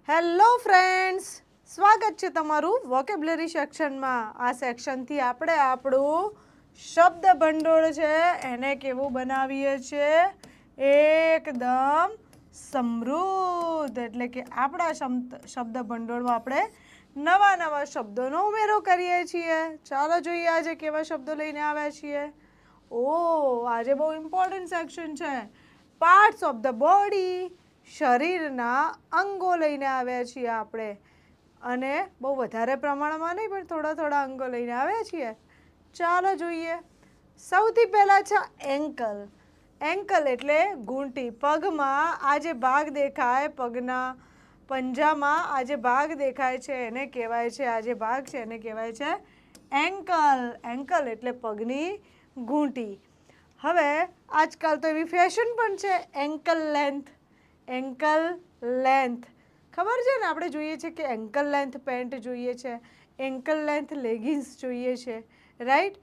Hello friends, સ્વાગત છે તમારું વોકેબ્યુલરી સેક્શનમાં. આ સેક્શનથી આપણે આપણું શબ્દ ભંડોળ છે એને કેવું બનાવીએ છીએ? એકદમ સમૃદ્ધ. એટલે કે આપણા શબ્દ ભંડોળમાં આપણે નવા નવા શબ્દોનો ઉમેરો કરીએ છીએ. ચાલો જોઈએ આજે કેવા શબ્દો લઈને આવ્યા છીએ. આજે બહુ ઇમ્પોર્ટન્ટ સેક્શન છે. પાર્ટ્સ ઓફ ધ બોડી, શરીરના અંગો લઈને આવ્યા છીએ આપણે. અને બહુ વધારે પ્રમાણમાં નહીં, પણ થોડા થોડા અંગો લઈને આવ્યા છીએ. ચાલો જોઈએ. સૌથી પહેલાં છે એન્કલ. એન્કલ એટલે ઘૂંટી. પગમાં આ જે ભાગ દેખાય, પગના પંજામાં આ જે ભાગ દેખાય છે એને કહેવાય છે, આ જે ભાગ છે એને કહેવાય છે એન્કલ. એન્કલ એટલે પગની ઘૂંટી. હવે આજકાલ તો એવી ફેશન પણ છે એન્કલ લેન્થ. એન્કલ લેન્થ ખબર છે ને, આપણે જોઈએ છે કે એન્કલ લેન્થ પેન્ટ જોઈએ છે, એન્કલ લેન્થ લેગિન્સ જોઈએ છે, રાઈટ?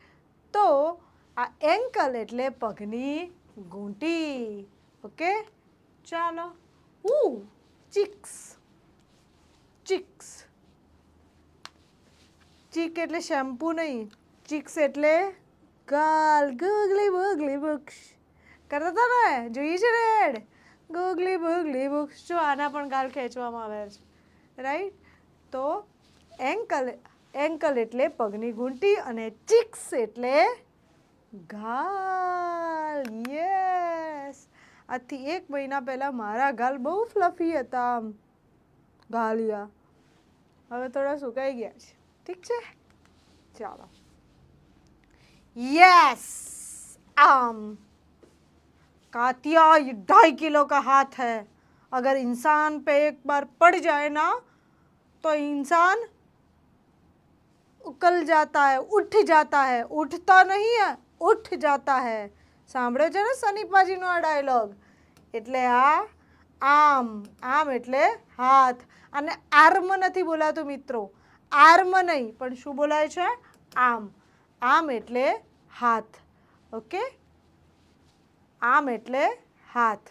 તો આ એન્કલ એટલે પગની ઘૂંટી. ઓકે, ચાલો. ચીક્સ. ચીક્સ. ચીક એટલે શેમ્પુ નહીં, ચીક્સ એટલે ગાલ. ગૂગલી બુગલી બુક્સ કરતા હતા ને, જોઈએ છે રેડ. ગૂગલી બુગલી બુક્સ. જો આના પણ ગાલ ખેંચવામાં આવે છે, રાઈટ? તો એન્કલ એટલે પગની ઘૂંટી અને ચીક્સ એટલે ગાલ. યસ. આજથી 1 મહિના પહેલાં મારા ગાલ બહુ ફ્લફી હતા, આમ ગાલિયા. હવે થોડા સુકાઈ ગયા છે. ઠીક છે, ચાલો. यस, आम. कातिया ये 2.5 किलो का हाथ है. अगर इंसान पे एक बार पड़ जाए ना तो इंसान उकल जाता है, उठ जाता है. उठता नहीं है, उठ जाता है. સાંભળ્યો છે ને સનીપાજીનો આ ડાયલોગ? એટલે આ આમ. આમ એટલે હાથ. અને આર્મ નથી બોલાતું મિત્રો, આર્મ નહીં, પણ શું બોલાય છે? આમ. આમ એટલે હાથ. ઓકે, આમ એટલે હાથ.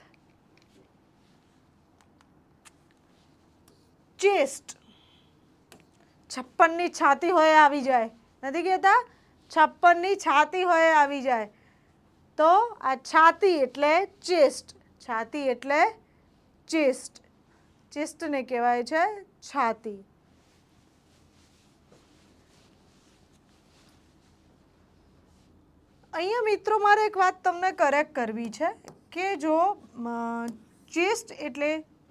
ચેસ્ટ. 56ની છાતી હોય આવી જાય. નથી કહેતા? 56ની છાતી હોય આવી જાય. તો આ છાતી એટલે ચેસ્ટ. છાતી એટલે ચેસ્ટ. ચેસ્ટને કહેવાય છે છાતી. અહીંયા મિત્રો મારે એક વાત તમને કરેક્ટ કરવી છે કે જો ચેસ્ટ એટલે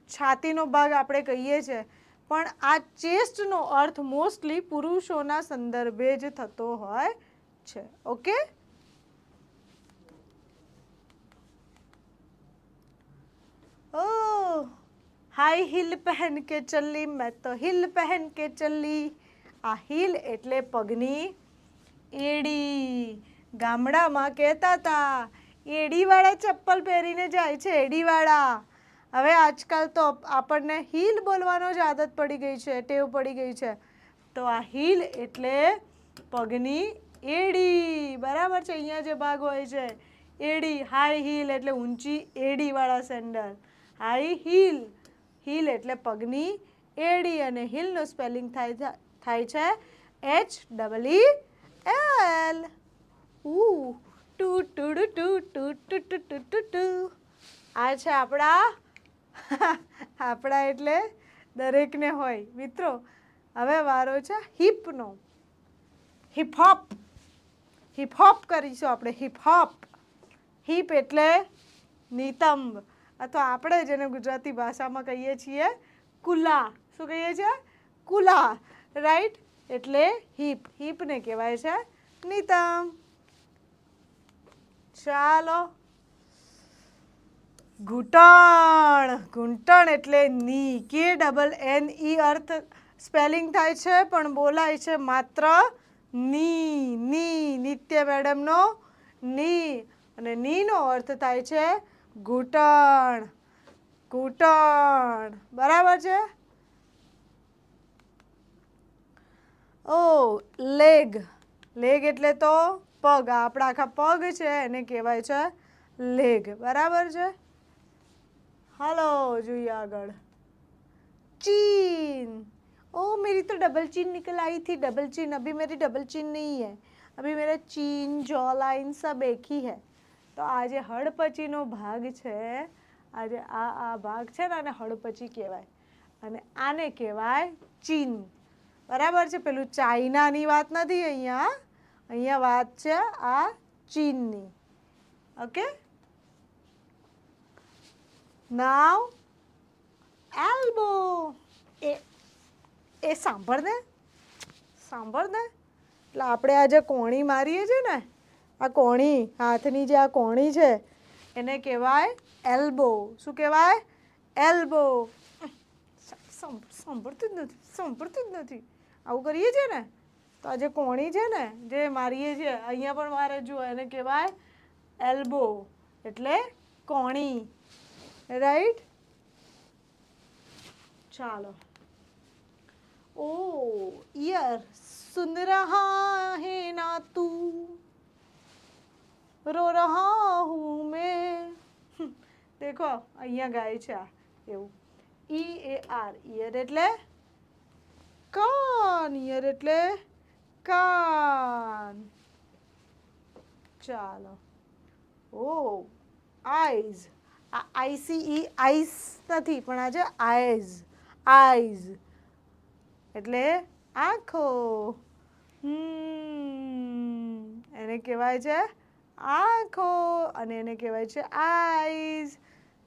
છાતીનો ભાગ આપણે કહીએ છીએ, પણ આ ચેસ્ટનો અર્થ મોસ્ટલી પુરુષોના સંદર્ભે જ થતો હોય છે. ઓકે, હાઈ હીલ પહેન કે ચલ્લી, મેં તો હીલ પહેન કે ચલ્લી. આ હીલ એટલે પગની એડી. ગામડામાં કહેતા હતા એડીવાળા ચપ્પલ પહેરીને જાય છે, એડીવાળા. હવે આજકાલ તો આપણને હીલ બોલવાનો જ આદત પડી ગઈ છે, ટેવ પડી ગઈ છે. તો આ હીલ એટલે પગની એડી. બરાબર છે? અહીંયા જે ભાગ હોય છે એડી. હાઈ હીલ એટલે ઊંચી એડીવાળા સેન્ડલ. High heel. હીલ એટલે પગની એડી. અને હીલનું સ્પેલિંગ થાય છે HEEL. આ છે આપણા એટલે દરેકને હોય મિત્રો. હવે વારો છે હિપનો. હિપહોપ. હિપહોપ કરીશું આપણે. હિપહોપ. હિપ એટલે નિતંબ, અથવા આપણે જેને ગુજરાતી ભાષામાં કહીએ છીએ કુલા. શું કહીએ છીએ? કુલા, રાઈટ? એટલે હિપ. હિપને કહેવાય છે નિતંબ. ચાલો. ઘૂંટણ. ઘૂંટણ એટલે ની. KNNE અર્થ સ્પેલિંગ થાય છે, પણ બોલાય છે માત્ર ની. ની. નિત્ય મેડમનો ની. અને નીનો અર્થ થાય છે ઘૂંટણ. ઘૂંટણ. બરાબર છે? લેગ. લેગ એટલે તો પગ. આપણા આખા પગ છે એને કહેવાય છે લેગ. બરાબર છે? હાલો જોઈએ આગળ. चीन। ओ मेरी तो डबल चीन निकल आई थी, डबल चीन। अभी मेरी डबल चीन नहीं है, अभी मेरा चीन, जॉ लाइन सब एक ही है। तो आज हड़पचीनो भाग छे, आज आ भाग छे ने आने हड़पची कहेवाय અને આને કહેવાય ચીન। બરાબર છે, પેલું ચાઇનાની વાત નથી અહીંયા, અહીંયા વાત છે આ ચીનની। ઓકે, નાવ એલ્બો, એ સાંભળ ને, સાંભળ ને, એટલે આપણે આ જે કોણી મારીએ છીએ ને, આ કોણી હાથની જે આ કોણી છે એને કહેવાય એલ્બો। શું કહેવાય? એલ્બો। સાંભળતું જ નથી, આવું કરીએ છીએ ને તો આ જે કોણી છે ને જે મારીએ છીએ, અહીંયા પણ મારે જુઓ, એને કહેવાય એલ્બો, એટલે કોણી। રાઈટ, ચાલો। ओ ईयर, सुन रहा है ना तू, रो रहा हूँ मैं। देखो અહીંયા ગાય છે આ એવું, EAR, ઈયર એટલે કાન, ઈયર એટલે કાન। ચાલો, ઓ આઈઝ, આ ICE આઈસ નથી પણ આ છે આઈઝ, આઈઝ એટલે આંખો। એને કહેવાય છે આંખો અને એને કહેવાય છે આઈઝ।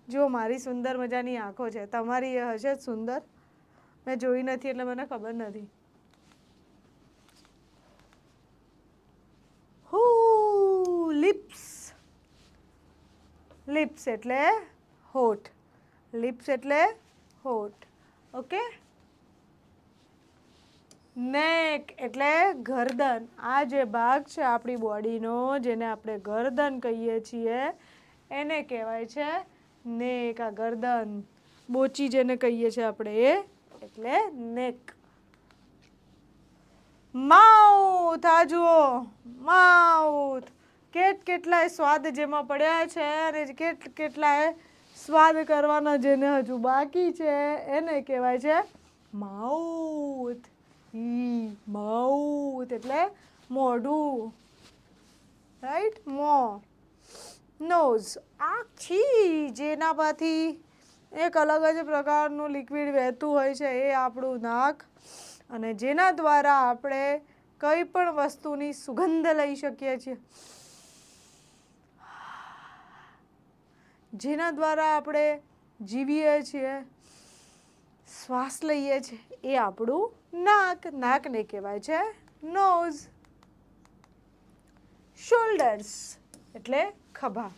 જો મારી સુંદર મજાની આંખો છે, તમારી એ હશે સુંદર? મેં જોઈ નથી એટલે મને ખબર નથી। હુ લિપ્સ, લિપ્સ એટલે હોઠ, લિપ્સ એટલે હોઠ। ઓકે, નેક એટલે ગરદન। આ જે ભાગ છે આપણી બોડીનો, જેને આપણે ગરદન કહીએ છીએ, એને કહેવાય છે નેક। આ ગરદન, બોચી જેને કહીએ છીએ આપણે, એ એટલે નેક। માઉથ, આ જુઓ માઉથ, કેટલાય સ્વાદ જેમાં પડ્યા છે અને કેટલાય સ્વાદ કરવાના જેને હજુ બાકી છે, એને કહેવાય છે માઉથ। માઉથ એટલે મોઢું, રાઈટ, મોં। નોઝ, આખી જેના પરથી એક અલગ જ પ્રકારનું લિક્વિડ વહેતું હોય છે, એ આપણું નાક, અને જેના દ્વારા આપણે કઈ પણ વસ્તુની સુગંધ લઈ શકીએ છીએ, જેના દ્વારા આપણે જીવીએ છીએ, શ્વાસ લઈએ છીએ, એ આપણું નાક, નાકને કહેવાય છે નોઝ। શોલ્ડર્સ એટલે ખભા,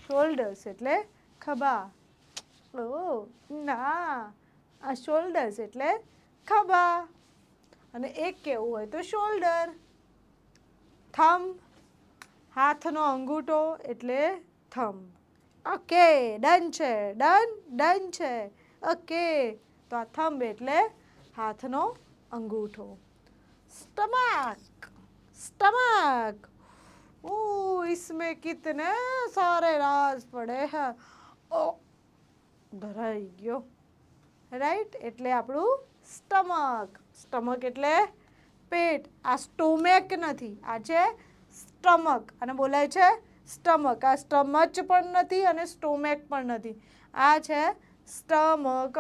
શોલ્ડર્સ એટલે ખભા। ઓ ના, આ શોલ્ડર્સ એટલે ખભા, અને એક કેવું હોય તો શોલ્ડર। થંબ, હાથનો અંગૂઠો એટલે થંબ। ઓકે, ડન છે, ડન છે। ઓકે, તો આ થંબ એટલે હાથનો અંગૂઠો। સ્ટમક, स्टमक, इसमें कितने सारे राज पड़े हैं। ओ धराई गयो, राइट, એટલે આપણું સ્ટમક। સ્ટમક એટલે પેટ, આ સ્ટોમેક નથી, આ છે સ્ટમક, અને બોલાય છે સ્ટમક। આ સ્ટમચ પણ નથી અને સ્ટોમેક પણ નથી, આ છે સ્ટમક।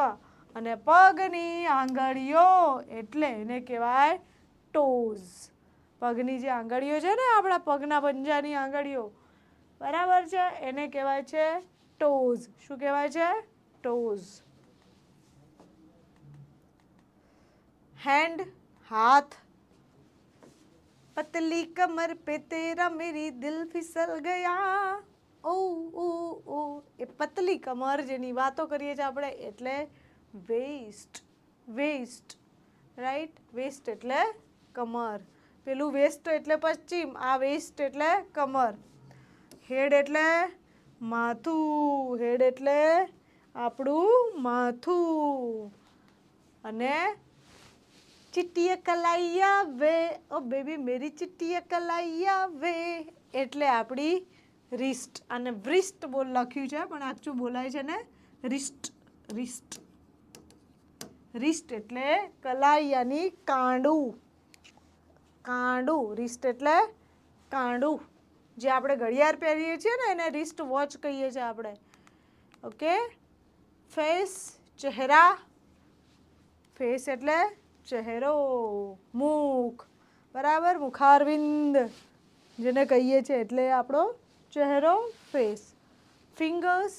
અને પગની આંગળીઓ એટલે એને કહેવાય ટોઝ। પગની જે આંગળીઓ છે ને, આપણા પગના પંજાની આંગળીઓ, બરાબર છે, એને કહેવાય છે ટોઝ। શું કહેવાય છે? ટોઝ। हैंड, हाथ, पतली कमर पे तेरा मेरी दिल फिसल गया। ओ ओ ओ, ए पतली कमर जेनी वातो करीए छे आपणे એટલે વેસ્ટ, વેસ્ટ, રાઈટ, વેસ્ટ એટલે કમર, પેલું વેસ્ટ એટલે પશ્ચિમ, આ વેસ્ટ એટલે કમર। હેડ એટલે માથું, હેડ એટલે આપણું માથું, અને चिट्टिया कलाइया वे, ओ बेबी मेरी चिट्टिया कलाइया वे એટલે આપણી રિસ્ટ, અને વ્રિસ્ટ બોલ લખ્યું છે પણ આચું બોલાય છે ને રિસ્ટ, રિસ્ટ, રિસ્ટ એટલે કલાઈ યાની કાંડું. કાંડું, રિસ્ટ એટલે કાંડું. જે આપણે ઘડિયાળ પહેરીએ છીએ ને એને રિસ્ટ વોચ કહીએ છીએ આપણે. ઓકે. ફેસ, ચહેરા. ફેસ એટલે ચહેરો. મુખ, બરાબર, મુખારવિંદ જેને કહીએ છીએ એટલે આપણો ચહેરો ફેસ. ફિંગર્સ,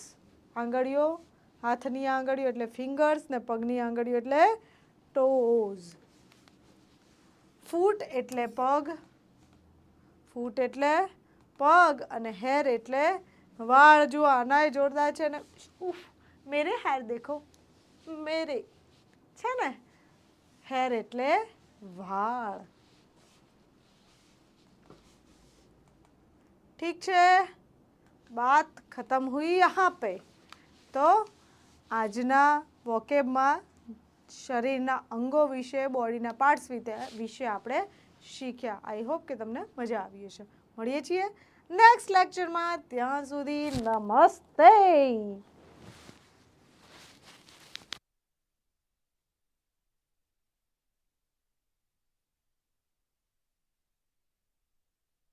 આંગળીઓ. હાથની આંગળીઓ એટલે ફિંગર્સ ને પગની આંગળીઓ એટલે ટોઝ. ફૂટ એટલે પગ. ફૂટ એટલે પગ અને હેર એટલે વાળ. જુઓ આનાય જોરદાર છે ને. ઉફ, મેરે હેર દેખો, મેરે છે ને. હેર એટલે વાળ. ઠીક છે, बात खत्म हुई यहाँ पे. तो આજના વોકેબમાં શરીરના અંગો વિશે, બોડીના પાર્ટ્સ વિશે આપણે શીખ્યા. આઈ હોપ કે તમને મજા આવી હશે. મળીએ છીએ નેક્સ્ટ લેક્ચરમાં. ત્યાં સુધી નમસ્તે.